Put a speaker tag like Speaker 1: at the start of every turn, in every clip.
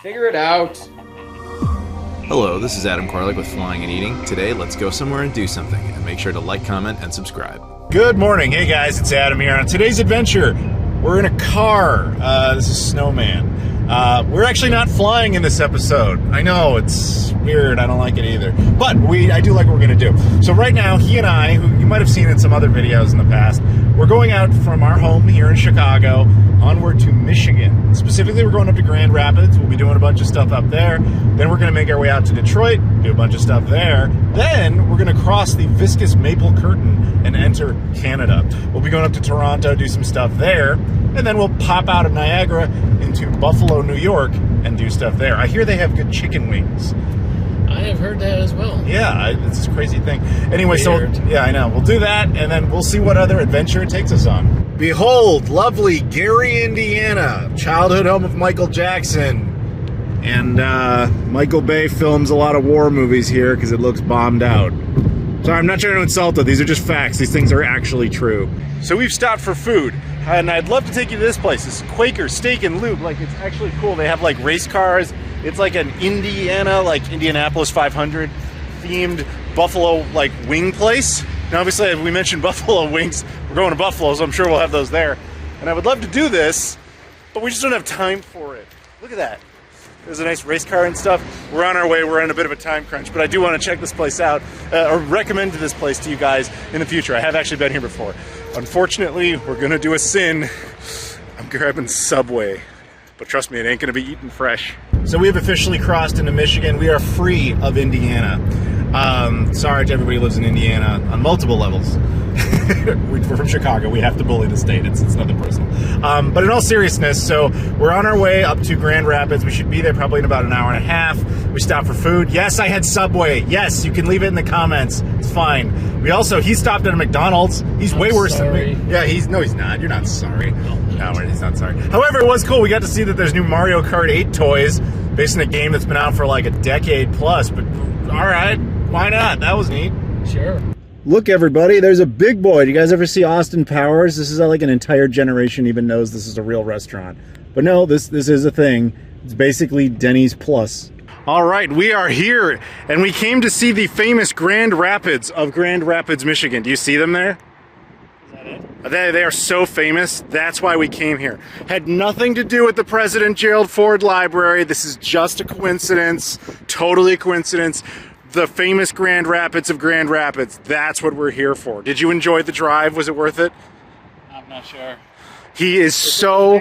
Speaker 1: Figure it out.
Speaker 2: Hello, this is Adam Koralik with Flying and Eating. Today, let's go somewhere and do something, and make sure to like, comment, and subscribe.
Speaker 3: Good morning. Hey guys, it's Adam here. On today's adventure, we're in a car. This is Snowman. We're actually not flying in this episode. I know, it's weird. I don't like it either. But I do like what we're going to do. So right now, he and I, who you might have seen in some other videos in the past, we're going out from our home here in Chicago onward to Michigan. Specifically, we're going up to Grand Rapids. We'll be doing a bunch of stuff up there. Then we're going to make our way out to Detroit, do a bunch of stuff there. Then we're going to cross the viscous maple curtain and enter Canada. We'll be going up to Toronto, do some stuff there. And then we'll pop out of Niagara into Buffalo, New York, and do stuff there. I hear they have good chicken wings.
Speaker 1: I have heard that as well.
Speaker 3: Yeah, it's this crazy thing. Anyway,
Speaker 1: Weird.
Speaker 3: so, yeah, I know. We'll do that, and then we'll see what other adventure it takes us on. Behold, lovely Gary, Indiana, childhood home of Michael Jackson. And Michael Bay films a lot of war movies here because it looks bombed out. Sorry, I'm not trying to insult it. These are just facts. These things are actually true. So we've stopped for food, and I'd love to take you to this place. This is Quaker Steak and Lube. Like, it's actually cool. They have, like, race cars. It's like an Indiana, like Indianapolis 500 themed Buffalo, like, wing place. Now, obviously, we mentioned Buffalo wings. We're going to Buffalo, so I'm sure we'll have those there. And I would love to do this, but we just don't have time for it. Look at that. There's a nice race car and stuff. We're on our way. We're in a bit of a time crunch, but I do want to check this place out, or recommend this place to you guys in the future. I have actually been here before. Unfortunately, we're going to do a sin. I'm grabbing Subway, but trust me, it ain't going to be eaten fresh. So we have officially crossed into Michigan. We are free of Indiana. Sorry to everybody who lives in Indiana on multiple levels. We're from Chicago. We have to bully the state. It's nothing personal. But in all seriousness, so we're on our way up to Grand Rapids. We should be there probably in about an hour and a half. We stopped for food. Yes, I had Subway. Yes, you can leave it in the comments. It's fine. He stopped at a McDonald's. He's way worse than me. Yeah, no, he's not. You're not sorry. No, he's not sorry. However, it was cool. We got to see that there's new Mario Kart 8 toys based on a game that's been out for like a decade plus. But all right, why not? That was neat.
Speaker 1: Sure.
Speaker 3: Look, everybody, there's a big boy. Do you guys ever see Austin Powers? This is like an entire generation even knows this is a real restaurant. But no, this is a thing. It's basically Denny's Plus. All right, we are here, and we came to see the famous Grand Rapids of Grand Rapids, Michigan. Do you see them there? Is that it? They are so famous. That's why we came here. Had nothing to do with the President Gerald Ford Library. This is just a coincidence. Totally a coincidence. The famous Grand Rapids of Grand Rapids. That's what we're here for. Did you enjoy the drive? Was it worth it?
Speaker 1: I'm not sure.
Speaker 3: He is so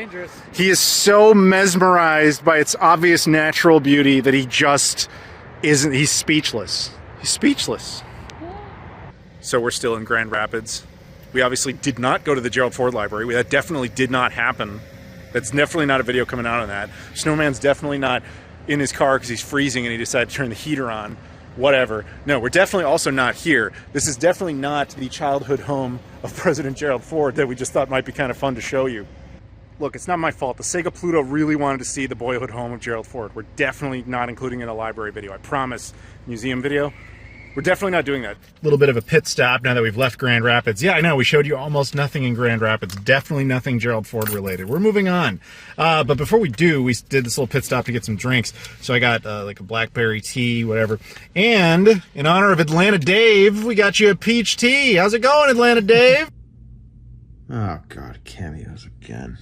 Speaker 3: mesmerized by its obvious natural beauty that he just isn't. He's speechless. He's speechless. So we're still in Grand Rapids. We obviously did not go to the Gerald Ford Library. That definitely did not happen. That's definitely not a video coming out on that. Snowman's definitely not in his car because he's freezing and he decided to turn the heater on. Whatever. No, we're definitely also not here. This is definitely not the childhood home of President Gerald Ford that we just thought might be kind of fun to show you. Look, it's not my fault. The Sega Pluto really wanted to see the boyhood home of Gerald Ford. We're definitely not including it in a library video. I promise. Museum video. We're definitely not doing that. A little bit of a pit stop now that we've left Grand Rapids. Yeah, I know, we showed you almost nothing in Grand Rapids. Definitely nothing Gerald Ford related. We're moving on. But before we do, we did this little pit stop to get some drinks. So I got like a blackberry tea, whatever. And in honor of Atlanta Dave, we got you a peach tea. How's it going, Atlanta Dave?
Speaker 4: Oh, God, cameos again.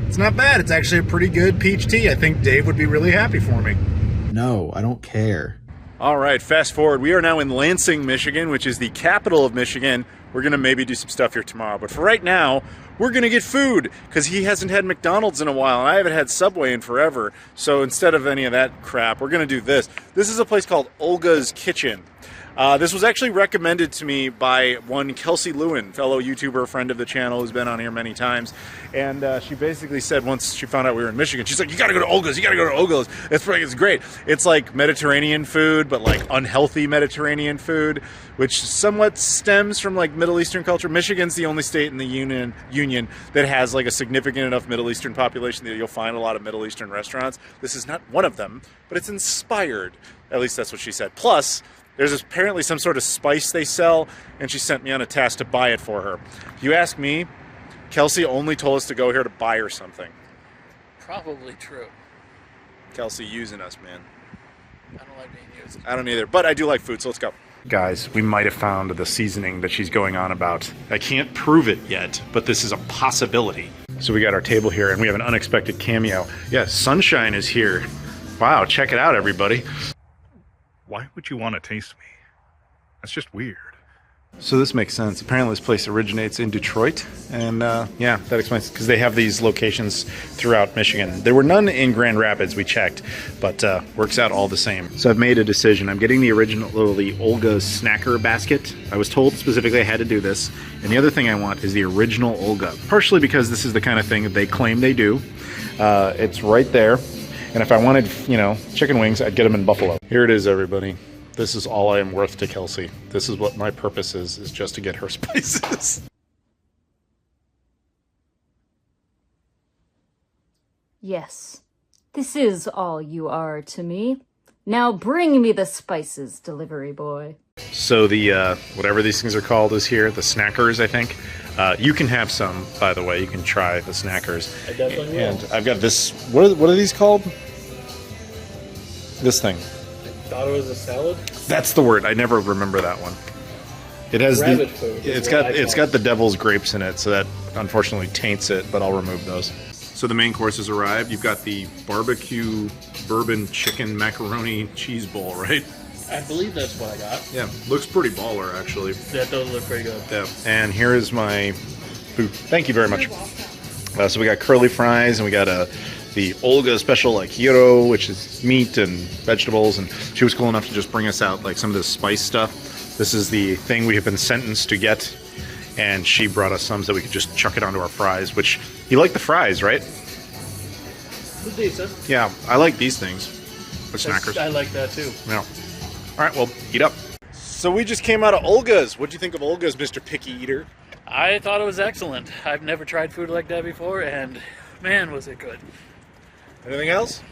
Speaker 3: It's not bad. It's actually a pretty good peach tea. I think Dave would be really happy for me.
Speaker 4: No, I don't care.
Speaker 3: All right, fast forward. We are now in Lansing, Michigan, which is the capital of Michigan. We're going to maybe do some stuff here tomorrow. But for right now, we're going to get food because he hasn't had McDonald's in a while, and I haven't had Subway in forever. So instead of any of that crap, we're going to do this. This is a place called Olga's Kitchen. This was actually recommended to me by one Kelsey Lewin, fellow YouTuber, friend of the channel, who's been on here many times. And she basically said once she found out we were in Michigan, she's like, you gotta go to Olga's, you gotta go to Olga's. It's great. It's like Mediterranean food, but like unhealthy Mediterranean food, which somewhat stems from like Middle Eastern culture. Michigan's the only state in the union that has like a significant enough Middle Eastern population that you'll find a lot of Middle Eastern restaurants. This is not one of them, but it's inspired. At least that's what she said. Plus, there's apparently some sort of spice they sell, and she sent me on a task to buy it for her. If you ask me, Kelsey only told us to go here to buy her something.
Speaker 1: Probably true.
Speaker 3: Kelsey using us, man.
Speaker 1: I don't like being used.
Speaker 3: I don't either, but I do like food, so let's go. Guys, we might have found the seasoning that she's going on about. I can't prove it yet, but this is a possibility. So we got our table here, and we have an unexpected cameo. Yeah, Sunshine is here. Wow, check it out, everybody.
Speaker 5: Why would you want to taste me? That's just weird.
Speaker 3: So this makes sense. Apparently this place originates in Detroit, and yeah, that explains, because they have these locations throughout Michigan. There were none in Grand Rapids, we checked, but works out all the same. So I've made a decision. I'm getting the originally Olga snacker basket. I was told specifically I had to do this, and the other thing I want is the original Olga, partially because this is the kind of thing that they claim they do. It's right there, and if I wanted, you know, chicken wings, I'd get them in Buffalo. Here it is, everybody. This is all I am worth to Kelsey. This is what my purpose is just to get her spices.
Speaker 6: Yes, this is all you are to me. Now bring me the spices, delivery boy.
Speaker 3: So the, whatever these things are called is here, the snackers, I think. You can have some, by the way. You can try the snackers.
Speaker 1: I definitely will.
Speaker 3: And I've got this, what are these called? This thing.
Speaker 1: Thought it was a salad?
Speaker 3: That's the word. I never remember that one. It has
Speaker 1: Rabbit food.
Speaker 3: It's got the devil's grapes in it, so that unfortunately taints it, but I'll remove those. So the main course has arrived. You've got the barbecue bourbon chicken macaroni cheese bowl, right?
Speaker 1: I believe that's what I got.
Speaker 3: Yeah, looks pretty baller actually.
Speaker 1: That does look pretty good.
Speaker 3: Yeah, and here is my food. Thank you very much. So we got curly fries, and we got the Olga special like hero, which is meat and vegetables, and she was cool enough to just bring us out like some of this spice stuff. This is the thing we have been sentenced to get, and she brought us some so we could just chuck it onto our fries, which you like the fries, right?
Speaker 1: It's decent.
Speaker 3: Yeah, I like these things. The snackers.
Speaker 1: I like that too.
Speaker 3: Yeah. All right, well, eat up. So we just came out of Olga's. What'd you think of Olga's, Mr. Picky Eater?
Speaker 1: I thought it was excellent. I've never tried food like that before, and man, was it good.
Speaker 3: Anything else?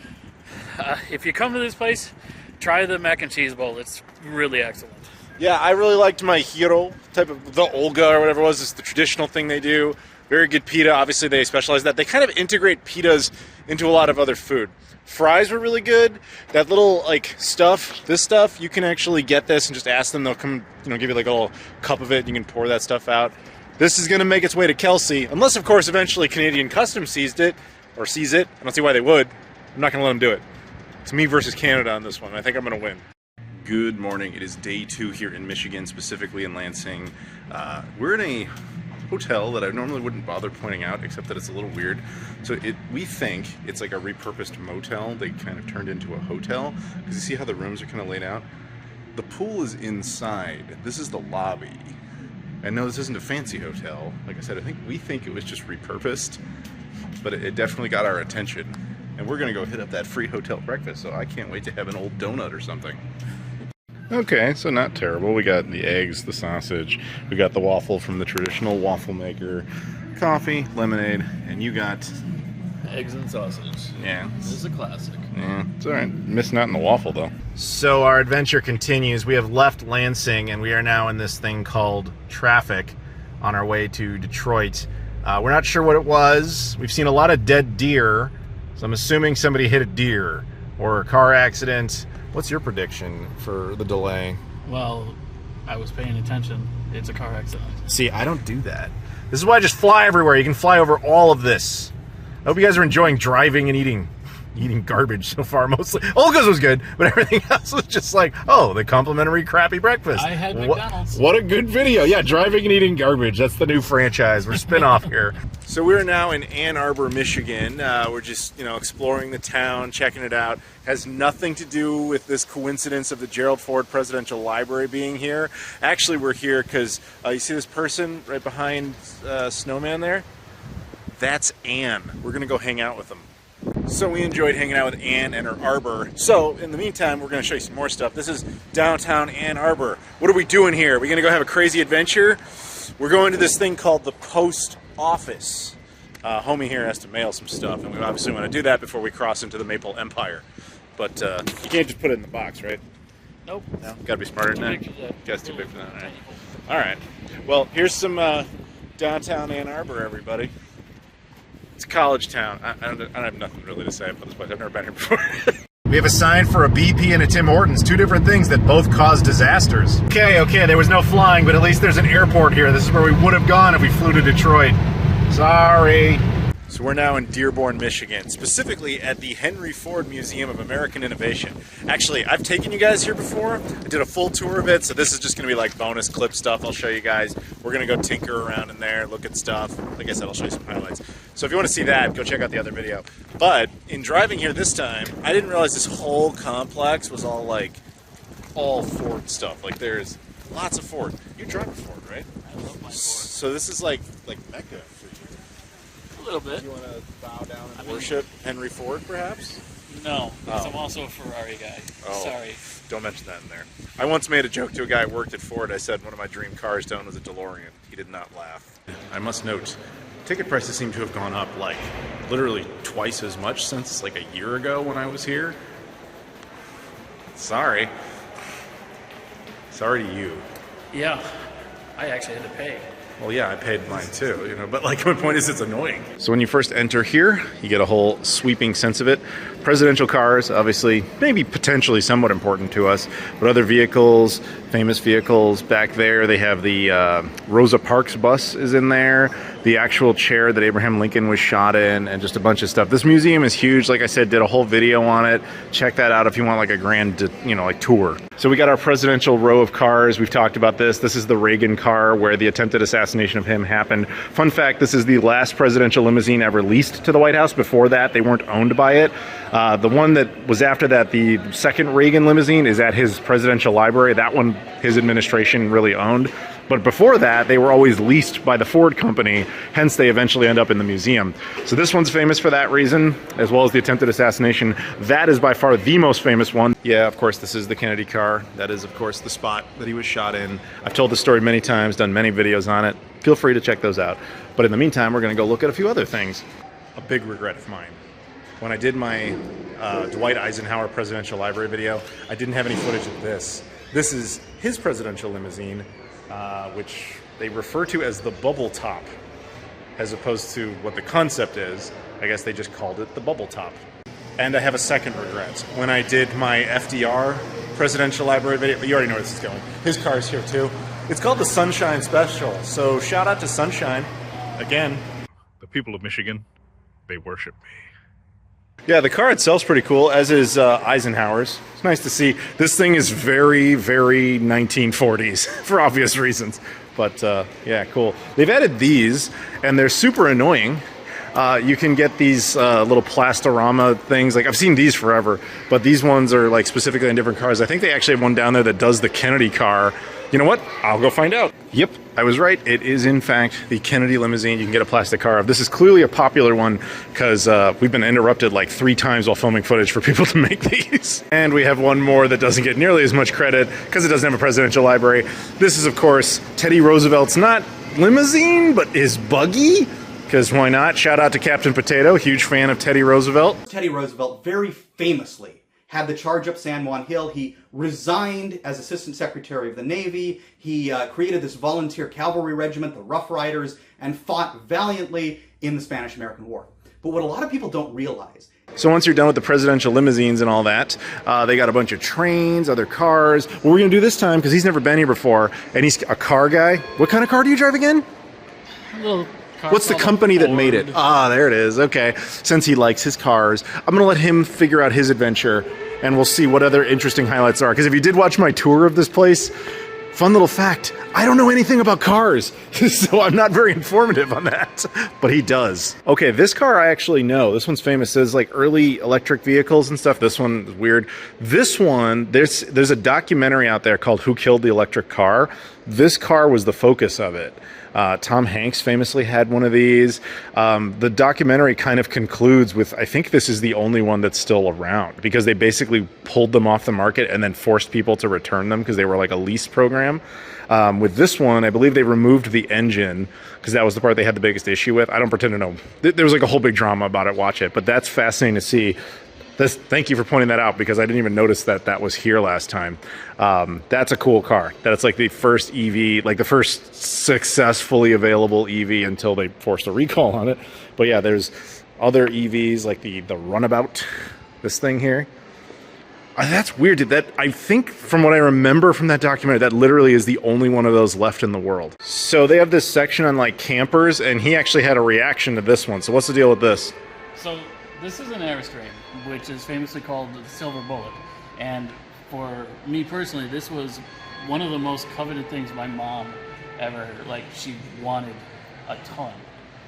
Speaker 1: If you come to this place, try the mac and cheese bowl. It's really excellent.
Speaker 3: Yeah, I really liked my hero type of, the Olga or whatever it was. It's the traditional thing they do. Very good pita. Obviously, they specialize in that. They kind of integrate pitas into a lot of other food. Fries were really good. That little, like, stuff, this stuff, you can actually get this and just ask them. They'll come, you know, give you like a little cup of it. You can pour that stuff out. This is going to make its way to Kelsey, unless, of course, eventually Canadian Customs sees it. I don't see why they would. I'm not going to let them do it. It's me versus Canada on this one. I think I'm going to win. Good morning. It is day 2 here in Michigan, specifically in Lansing. We're in a hotel that I normally wouldn't bother pointing out, except that it's a little weird. So we think it's like a repurposed motel. They kind of turned into a hotel, because you see how the rooms are kind of laid out? The pool is inside. This is the lobby. I know this isn't a fancy hotel. Like I said, we think it was just repurposed, but it definitely got our attention. And we're gonna go hit up that free hotel breakfast, so I can't wait to have an old donut or something. Okay, so not terrible. We got the eggs, the sausage, we got the waffle from the traditional waffle maker, coffee, lemonade, and you got...
Speaker 1: Eggs and sausage.
Speaker 3: Yeah.
Speaker 1: This is a classic.
Speaker 3: Yeah, it's alright. Missing out on the waffle, though. So our adventure continues. We have left Lansing, and we are now in this thing called traffic on our way to Detroit. We're not sure what it was. We've seen a lot of dead deer, so I'm assuming somebody hit a deer or a car accident. What's your prediction for the delay?
Speaker 1: Well, I was paying attention. It's a car accident.
Speaker 3: See, I don't do that. This is why I just fly everywhere. You can fly over all of this. I hope you guys are enjoying driving and eating garbage so far, mostly. Olga's was good, but everything else was just like, oh, the complimentary crappy breakfast.
Speaker 1: I had McDonald's.
Speaker 3: What a good video. Yeah, driving and eating garbage. That's the new franchise. We're spin-off here. So we're now in Ann Arbor, Michigan. We're just, exploring the town, checking it out. Has nothing to do with this coincidence of the Gerald Ford Presidential Library being here. Actually, we're here because you see this person right behind Snowman there? That's Ann. We're going to go hang out with them. So we enjoyed hanging out with Ann and her arbor. So in the meantime, we're going to show you some more stuff. This is downtown Ann Arbor. What are we doing here? We're going to go have a crazy adventure. We're going to this thing called the Post Office. Homie here has to mail some stuff, and we obviously want to do that before we cross into the Maple Empire. But you can't just put it in the box, right?
Speaker 1: Nope.
Speaker 3: No? Got to be smarter than that?
Speaker 1: Too big for that.
Speaker 3: Guess too big for that, right? All right. Well, here's some downtown Ann Arbor, everybody. It's a college town. I have nothing really to say about this place. I've never been here before. We have a sign for a BP and a Tim Hortons, two different things that both cause disasters. Okay, there was no flying, but at least there's an airport here. This is where we would have gone if we flew to Detroit. Sorry. So we're now in Dearborn, Michigan, specifically at the Henry Ford Museum of American Innovation. Actually, I've taken you guys here before. I did a full tour of it, so this is just going to be like bonus clip stuff I'll show you guys. We're going to go tinker around in there, look at stuff. Like I said, I'll show you some highlights. So if you want to see that, go check out the other video. But in driving here this time, I didn't realize this whole complex was all Ford stuff. Like there's lots of Ford. You drive a Ford, right?
Speaker 1: I love my Ford.
Speaker 3: So this is like Mecca.
Speaker 1: A little bit.
Speaker 3: Do you want to bow down and worship Henry Ford, perhaps?
Speaker 1: No, because I'm also a Ferrari guy.
Speaker 3: Oh,
Speaker 1: sorry.
Speaker 3: Don't mention that in there. I once made a joke to a guy who worked at Ford. I said one of my dream cars to own was a DeLorean. He did not laugh. I must note, ticket prices seem to have gone up like literally twice as much since like a year ago when I was here. Sorry. Sorry to you.
Speaker 1: Yeah, I actually had to pay.
Speaker 3: Well, yeah, I paid mine too, you know, but like my point is it's annoying. So when you first enter here, you get a whole sweeping sense of it. Presidential cars, obviously, maybe potentially somewhat important to us, but other vehicles, famous vehicles. Back there, they have the Rosa Parks bus is in there, the actual chair that Abraham Lincoln was shot in, and just a bunch of stuff. This museum is huge. Like I said, did a whole video on it. Check that out if you want like a grand, like tour. So we got our presidential row of cars. We've talked about this. This is the Reagan car where the attempted assassination of him happened. Fun fact, this is the last presidential limousine ever leased to the White House. Before that, they weren't owned by it. The one that was after that, the second Reagan limousine, is at his presidential library. That one his administration really owned. But before that, they were always leased by the Ford company, hence they eventually end up in the museum. So this one's famous for that reason, as well as the attempted assassination. That is by far the most famous one. Yeah, of course, this is the Kennedy car. That is, of course, the spot that he was shot in. I've told the story many times, done many videos on it. Feel free to check those out. But in the meantime, we're going to go look at a few other things. A big regret of mine. When I did my Dwight Eisenhower Presidential Library video, I didn't have any footage of this. This is his presidential limousine, which they refer to as the bubble top, as opposed to what the concept is. I guess they just called it the bubble top. And I have a second regret. When I did my FDR Presidential Library video, you already know where this is going. His car's here too. It's called the Sunshine Special. So shout out to Sunshine, again.
Speaker 5: The people of Michigan, they worship me.
Speaker 3: Yeah, the car itself's pretty cool, as is Eisenhower's. It's nice to see. This thing is very, very 1940s, for obvious reasons. But, yeah, cool. They've added these, and they're super annoying. You can get these little plastorama things. Like, I've seen these forever, but these ones are, like, specifically in different cars. I think they actually have one down there that does the Kennedy car. You know what? I'll go find out. Yep, I was right. It is, in fact, the Kennedy limousine you can get a plastic car of. This is clearly a popular one because we've been interrupted like 3 times while filming footage for people to make these. And we have one more that doesn't get nearly as much credit because it doesn't have a presidential library. This is, of course, Teddy Roosevelt's not limousine, but his buggy. Because why not? Shout out to Captain Potato, huge fan of Teddy Roosevelt.
Speaker 7: Teddy Roosevelt very famously had the charge up San Juan Hill. He resigned as Assistant Secretary of the Navy. He created this volunteer cavalry regiment, the Rough Riders, and fought valiantly in the Spanish-American War. But what a lot of people don't realize...
Speaker 3: So once you're done with the presidential limousines and all that, they got a bunch of trains, other cars. What we're going to do this time, because he's never been here before, and he's a car guy. What kind of car do you drive again?
Speaker 1: A little car.
Speaker 3: What's the company that made it? Ah, there it is. Okay. Since he likes his cars, I'm going to let him figure out his adventure, and we'll see what other interesting highlights are. Because if you did watch my tour of this place, fun little fact, I don't know anything about cars, so I'm not very informative on that, but he does. Okay, this car I actually know. This one's famous. It says like early electric vehicles and stuff. This one is weird. This one, there's a documentary out there called Who Killed the Electric Car. This car was the focus of it. Tom Hanks famously had one of these. The documentary kind of concludes with, I think this is the only one that's still around because they basically pulled them off the market and then forced people to return them because they were like a lease program. With this one, I believe they removed the engine because that was the part they had the biggest issue with. I don't pretend to know. There was like a whole big drama about it. Watch it. But that's fascinating to see. Thank you for pointing that out because I didn't even notice that was here last time. That's a cool car. That's like the first EV, like the first successfully available EV until they forced a recall on it. But yeah, there's other EVs like the Runabout, this thing here. That's weird. I think from what I remember from that documentary, that literally is the only one of those left in the world. So they have this section on like campers, and he actually had a reaction to this one. So what's the deal with this?
Speaker 1: So this is an Airstream, which is famously called the Silver Bullet. And for me personally, this was one of the most coveted things my mom ever, like, she wanted a ton.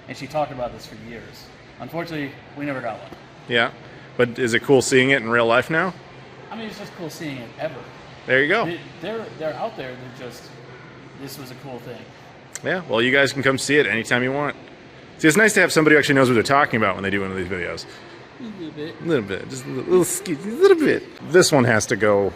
Speaker 1: And she talked about this for years. Unfortunately, we never got one.
Speaker 3: Yeah, but is it cool seeing it in real life now?
Speaker 1: I mean, it's just cool seeing it ever.
Speaker 3: There you go.
Speaker 1: They're out there. This was a cool thing.
Speaker 3: Yeah, well, you guys can come see it anytime you want. See, it's nice to have somebody who actually knows what they're talking about when they do one of these videos. A little bit, just a little bit. This one has to go,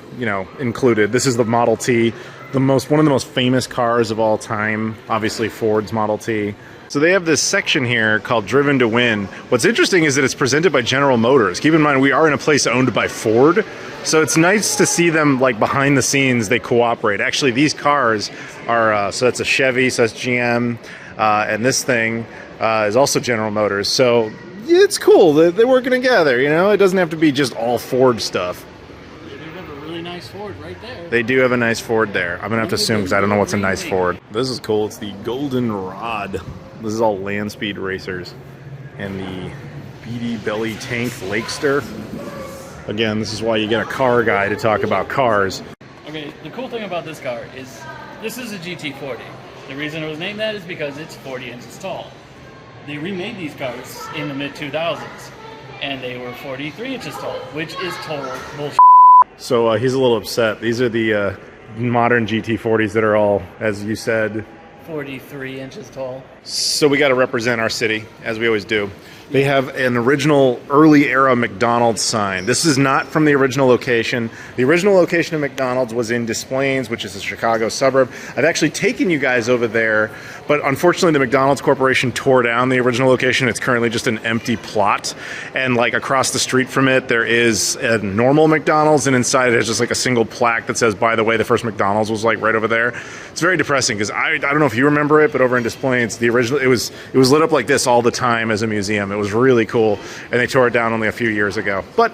Speaker 3: included. This is the Model T, one of the most famous cars of all time. Obviously, Ford's Model T. So they have this section here called Driven to Win. What's interesting is that it's presented by General Motors. Keep in mind, we are in a place owned by Ford, so it's nice to see them, like, behind the scenes, they cooperate. Actually, these cars are, so that's a Chevy, so that's GM, and this thing is also General Motors. So it's cool that they're working together, It doesn't have to be just all Ford stuff.
Speaker 1: They have a really nice Ford right there.
Speaker 3: They do have a nice Ford there. I'm going to have to assume because I don't know what's a nice Ford. This is cool. It's the Golden Rod. This is all land speed racers. And the Beady Belly Tank Lakester. Again, this is why you get a car guy to talk about cars.
Speaker 1: Okay, the cool thing about this car is this is a GT40. The reason it was named that is because it's 40 inches tall. They remade these cars in the mid-2000s, and they were 43 inches tall, which is total bullshit.
Speaker 3: So he's a little upset. These are the modern GT40s that are all, as you said,
Speaker 1: 43 inches tall.
Speaker 3: So we got to represent our city, as we always do. They have an original early era McDonald's sign. This is not from the original location. The original location of McDonald's was in Des Plaines, which is a Chicago suburb. I've actually taken you guys over there, but unfortunately the McDonald's Corporation tore down the original location. It's currently just an empty plot. And like across the street from it, there is a normal McDonald's, and inside it has just like a single plaque that says, by the way, the first McDonald's was like right over there. It's very depressing because I don't know if you remember it, but over in Des Plaines, the original, it was lit up like this all the time as a museum. It was really cool, and they tore it down only a few years ago. But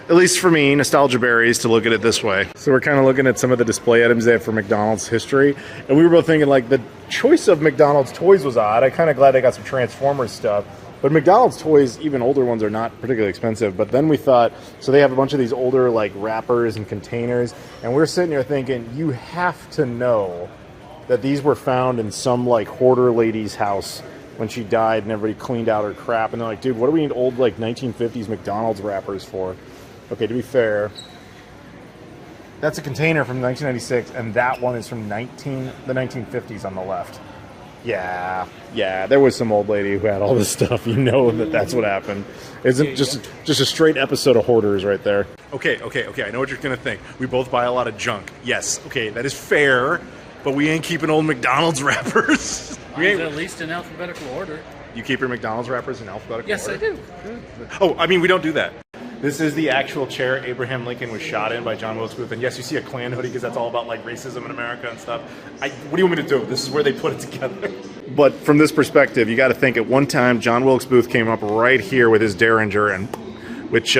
Speaker 3: at least for me, nostalgia berries to look at it this way. So we're kind of looking at some of the display items they have for McDonald's history, and we were both thinking like the choice of McDonald's toys was odd. I'm kind of glad they got some Transformers stuff, but McDonald's toys, even older ones, are not particularly expensive. But then we thought, so they have a bunch of these older like wrappers and containers, and we're sitting here thinking, you have to know that these were found in some like hoarder lady's house when she died and everybody cleaned out her crap. And they're like, dude, what do we need old like 1950s McDonald's wrappers for? Okay, to be fair, that's a container from 1996, and that one is from the 1950s on the left. Yeah, there was some old lady who had all this stuff. You know that's what happened. Isn't just a straight episode of Hoarders right there. Okay, I know what you're gonna think. We both buy a lot of junk. Yes, okay, that is fair, but we ain't keeping old McDonald's wrappers.
Speaker 1: At least in alphabetical order.
Speaker 3: You keep your McDonald's wrappers in alphabetical
Speaker 1: order? Yes, I do.
Speaker 3: Oh, I mean, we don't do that. This is the actual chair Abraham Lincoln was shot in by John Wilkes Booth. And yes, you see a Klan hoodie because that's all about like racism in America and stuff. What do you want me to do? This is where they put it together. But from this perspective, you got to think at one time John Wilkes Booth came up right here with his Derringer, and which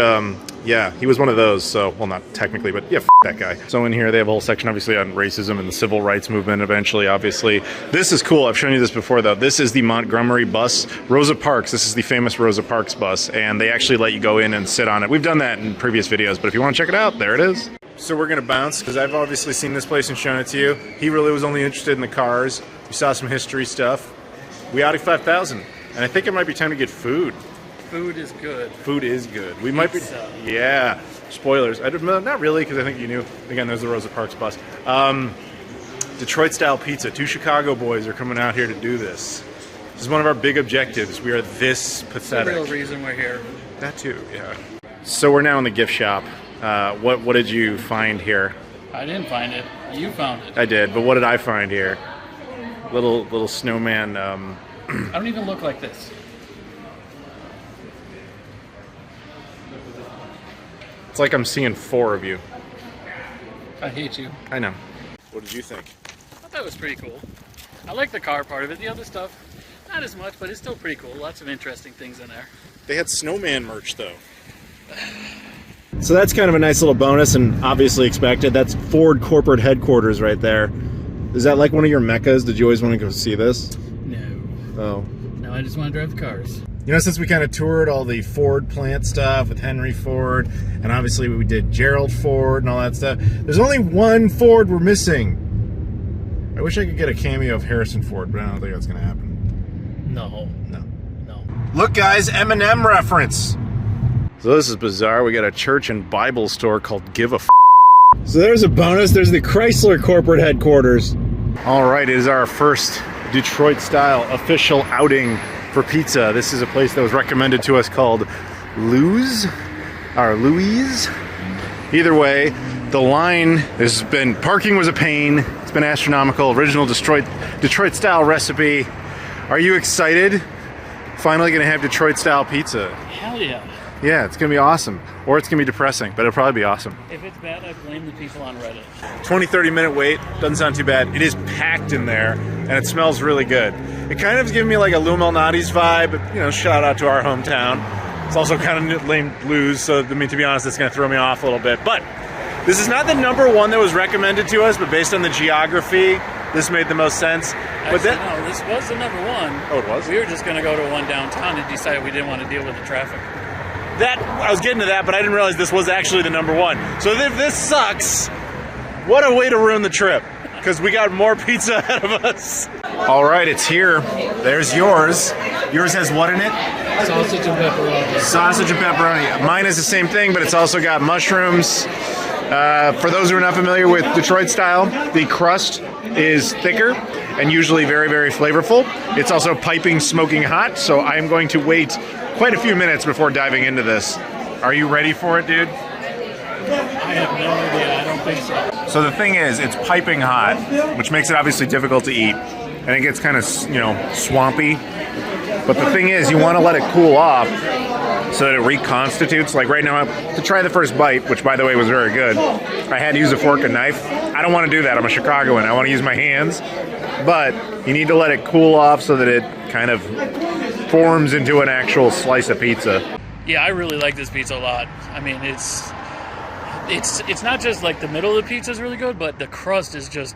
Speaker 3: yeah, he was one of those. So, well, not technically, but yeah, that guy. So in here they have a whole section obviously on racism and the civil rights movement eventually, obviously. This is cool. I've shown you this before though. This is the Montgomery bus. Rosa Parks. This is the famous Rosa Parks bus, and they actually let you go in and sit on it. We've done that in previous videos, but if you want to check it out, there it is. So we're gonna bounce because I've obviously seen this place and shown it to you. He really was only interested in the cars. We saw some history stuff. We Audi 5000, and I think it might be time to get food.
Speaker 1: Food is good.
Speaker 3: Food is good. We might be, yeah. Spoilers. Not really, because I think you knew. Again, there's the Rosa Parks bus. Detroit-style pizza. 2 Chicago boys are coming out here to do this. This is one of our big objectives. We are this pathetic.
Speaker 1: That's the real reason we're here.
Speaker 3: That too, yeah. So we're now in the gift shop. What did you find here?
Speaker 1: I didn't find it. You found it.
Speaker 3: I did, but what did I find here? Little snowman.
Speaker 1: I don't even look like this.
Speaker 3: It's like I'm seeing 4 of you.
Speaker 1: I hate you.
Speaker 3: I know. What did you think?
Speaker 1: I thought that was pretty cool. I like the car part of it. The other stuff, not as much, but it's still pretty cool. Lots of interesting things in there.
Speaker 3: They had snowman merch, though. So that's kind of a nice little bonus and obviously expected. That's Ford corporate headquarters right there. Is that like one of your meccas? Did you always want to go see this?
Speaker 1: No.
Speaker 3: Oh.
Speaker 1: No, I just want to drive the cars.
Speaker 3: You know, since we kind of toured all the Ford plant stuff with Henry Ford, and obviously we did Gerald Ford and all that stuff, there's only one Ford we're missing. I wish I could get a cameo of Harrison Ford, but I don't think that's going to happen.
Speaker 1: No.
Speaker 3: No.
Speaker 1: No.
Speaker 3: Look, guys, Eminem reference. So this is bizarre. We got a church and Bible store called Give a F. So there's a bonus. There's the Chrysler corporate headquarters. All right, it is our first Detroit-style official outing for pizza. This is a place that was recommended to us called Louise. Either way, the line has been, parking was a pain. It's been astronomical. Original Detroit-style recipe. Are you excited? Finally gonna have Detroit-style pizza.
Speaker 1: Hell yeah.
Speaker 3: Yeah, it's gonna be awesome. Or it's gonna be depressing, but it'll probably be awesome.
Speaker 1: If it's bad, I blame the people on Reddit.
Speaker 3: 20-30 minute wait, doesn't sound too bad. It is packed in there, and it smells really good. It kind of is giving me like a Lou Malnati's vibe, but, you know, shout out to our hometown. It's also kind of named Lou's, so I mean, to be honest, it's gonna throw me off a little bit. But this is not the #1 that was recommended to us, but based on the geography, this made the most sense.
Speaker 1: Actually, no, this was the #1.
Speaker 3: Oh, it was?
Speaker 1: We were just gonna go to one downtown and decided we didn't want to deal with the traffic.
Speaker 3: I was getting to that, but I didn't realize this was actually the #1. So if this sucks, what a way to ruin the trip, because we got more pizza ahead of us. All right, it's here. There's yours. Yours has what in it?
Speaker 1: Sausage and pepperoni.
Speaker 3: Sausage and pepperoni. Mine is the same thing, but it's also got mushrooms. For those who are not familiar with Detroit style, the crust is thicker and usually very, very flavorful. It's also piping, smoking hot, so I'm going to wait quite a few minutes before diving into this. Are you ready for it, dude?
Speaker 1: I have no idea. I don't think so.
Speaker 3: So the thing is, it's piping hot, which makes it obviously difficult to eat, and it gets kind of, you know, swampy. But the thing is, you want to let it cool off so that it reconstitutes. Like right now, to try the first bite, which by the way was very good, I had to use a fork and knife. I don't want to do that. I'm a Chicagoan. I want to use my hands. But you need to let it cool off so that it kind of forms into an actual slice of pizza.
Speaker 1: Yeah, I really like this pizza a lot. I mean, it's not just like the middle of the pizza is really good, but the crust is just,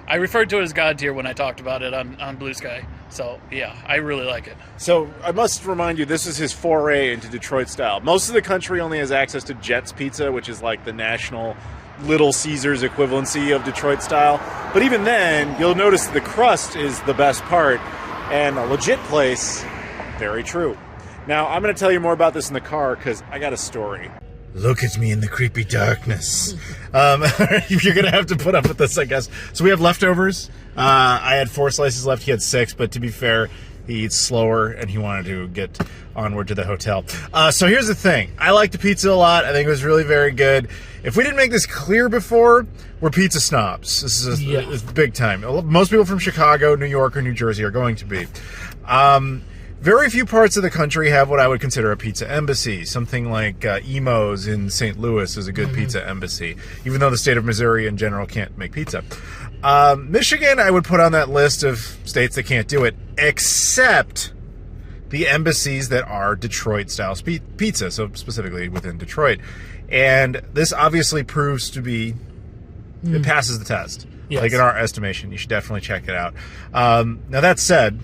Speaker 1: I referred to it as God tier when I talked about it on Blue Sky. So yeah, I really like it.
Speaker 3: So I must remind you, this is his foray into Detroit style. Most of the country only has access to Jets Pizza, which is like the national Little Caesars equivalency of Detroit style. But even then, you'll notice the crust is the best part, and a legit place, very true. Now, I'm going to tell you more about this in the car because I got a story. Look at me in the creepy darkness. You're going to have to put up with this, I guess. So we have leftovers. I had 4 slices left. He had 6, but to be fair, he eats slower and he wanted to get onward to the hotel. So here's the thing. I like the pizza a lot. I think it was really very good. If we didn't make this clear before, we're pizza snobs. This is big time. Most people from Chicago, New York, or New Jersey are going to be. Very few parts of the country have what I would consider a pizza embassy. Something like Emo's in St. Louis is a good pizza embassy, even though the state of Missouri in general can't make pizza. Michigan, I would put on that list of states that can't do it, except the embassies that are Detroit-style pizza, so specifically within Detroit. And this obviously proves to be, it passes the test. Yes. Like in our estimation, you should definitely check it out. Now that said,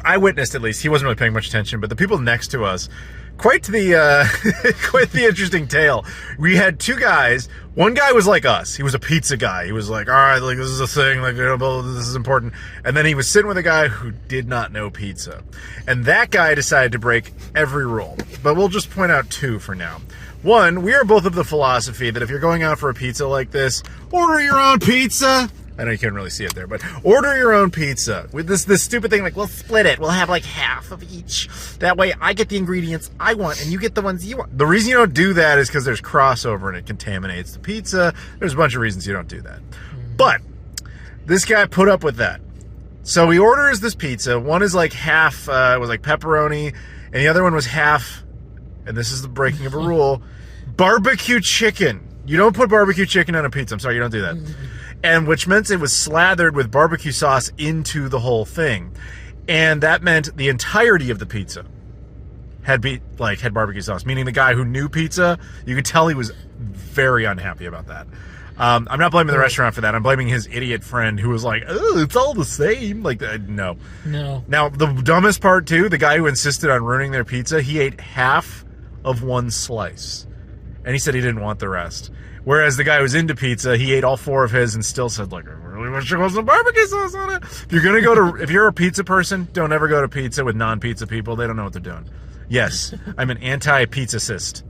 Speaker 3: I witnessed, at least, he wasn't really paying much attention, but the people next to us, quite the interesting tale. We had 2 guys. One guy was like us. He was a pizza guy. He was like, all right, like this is a thing, like, you know, this is important. And then he was sitting with a guy who did not know pizza. And that guy decided to break every rule. But we'll just point out 2 for now. One, we are both of the philosophy that if you're going out for a pizza like this, order your own pizza. I know you can't really see it there, but order your own pizza. With this stupid thing like, we'll split it. We'll have like half of each. That way I get the ingredients I want and you get the ones you want. The reason you don't do that is because there's crossover and it contaminates the pizza. There's a bunch of reasons you don't do that. But this guy put up with that. So he orders this pizza. One is like half, it was like pepperoni, and the other one was half, and this is the breaking of a rule, barbecue chicken. You don't put barbecue chicken on a pizza. I'm sorry, you don't do that. And which meant it was slathered with barbecue sauce into the whole thing. And that meant the entirety of the pizza had barbecue sauce, meaning the guy who knew pizza, you could tell he was very unhappy about that. I'm not blaming the restaurant for that. I'm blaming his idiot friend who was like, oh, it's all the same. Like, no. Now, the dumbest part, too, the guy who insisted on ruining their pizza, he ate half of one slice. And he said he didn't want the rest. Whereas the guy who was into pizza, he ate all 4 of his and still said, like, I really wish there was some barbecue sauce on it. If you're a pizza person, don't ever go to pizza with non-pizza people. They don't know what they're doing. Yes, I'm an anti-pizzacist.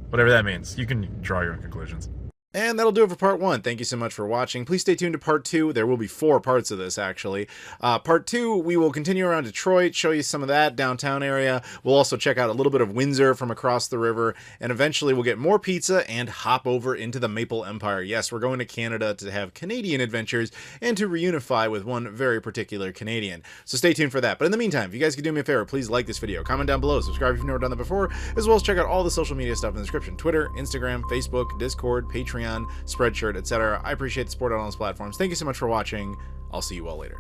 Speaker 3: Whatever that means. You can draw your own conclusions.
Speaker 2: And that'll do it for part 1. Thank you so much for watching. Please stay tuned to part 2. There will be 4 parts of this, actually. Part 2, we will continue around Detroit, show you some of that downtown area. We'll also check out a little bit of Windsor from across the river, and eventually we'll get more pizza and hop over into the Maple Empire. Yes, we're going to Canada to have Canadian adventures and to reunify with one very particular Canadian. So stay tuned for that. But in the meantime, if you guys could do me a favor, please like this video, comment down below, subscribe if you've never done that before, as well as check out all the social media stuff in the description. Twitter, Instagram, Facebook, Discord, Patreon, Spreadshirt, etc. I appreciate the support on all those platforms. Thank you so much for watching. I'll see you all later.